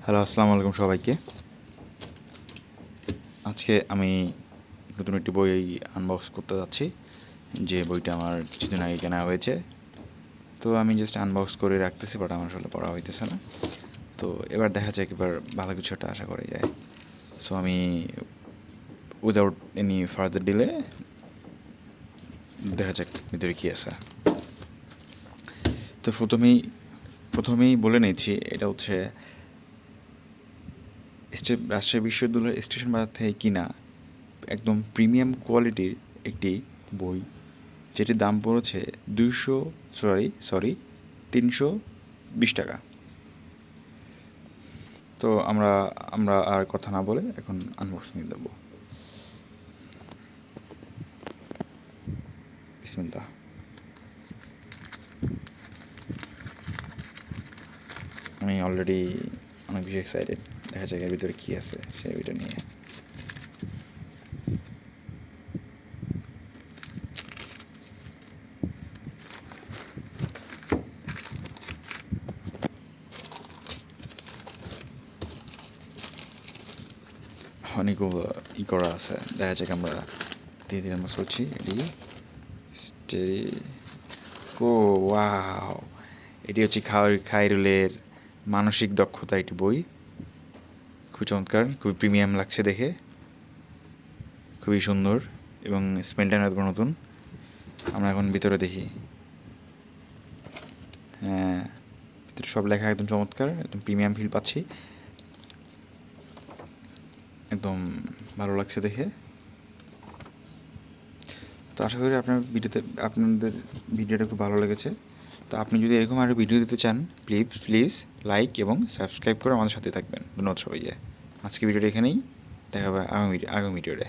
Hello, আসসালামু আলাইকুম সবাইকে। আজকে আমি নতুন একটি বই আনবক্স করতে যাচ্ছি, যে বইটা আমার কিছুদিন আগে কেনা হয়েছে। তো আমি জাস্ট আনবক্স করে রাখতেছি, বাট আমার আসলে পড়া হইতেছে না। তো এবার দেখা যাক, এবার ভালো কিছু একটা আশা করা যায়। সো আমি উইদাউট এনি ফার্দার ডিলে দেখা যাক ভিতরে কী আছে। তো প্রথমেই বলে নিচ্ছি, এটা হচ্ছে রাজশাহী বিশ্ববিদ্যালয়ের স্টেশন বাজার থেকে কিনা একদম প্রিমিয়াম কোয়ালিটির একটি বই, যেটির দাম পড়েছে 320 টাকা। তো আমরা আর কথা না বলে এখন আনবক্সিং দেব। বিসমিল্লাহ। আমি অলরেডি অনেক বেশি এক্সাইটেড, দেখা যাক এর ভিতরে কী আছে সেই বইটা নিয়ে। অনেকগুলো করা আছে, দেখা যাক। আমরা ধীরে ধীরে আমরা করছি এটি ওয়াও, এটি হচ্ছে খায়রুলের মানসিক দক্ষতা একটি বই। খুবই চমৎকার, খুবই প্রিমিয়াম লাগছে দেখে, খুবই সুন্দর এবং স্মেলটা একদম নতুন। আমরা এখন ভিতরে দেখি। হ্যাঁ, ভিতরে সব লেখা একদম চমৎকার, একদম প্রিমিয়াম ফিল পাচ্ছি, একদম ভালো লাগছে দেখে। তো আশা করি আপনাদের ভিডিওটা খুব ভালো লেগেছে। তো আপনি যদি এরকম আরও ভিডিও দিতে চান, প্লিজ লাইক এবং সাবস্ক্রাইব করে আমাদের সাথে থাকবেন। ধন্যবাদ সবাইকে। আজকে ভিডিওটা এখানেই, দেখা হবে আগামী ভিডিওতে।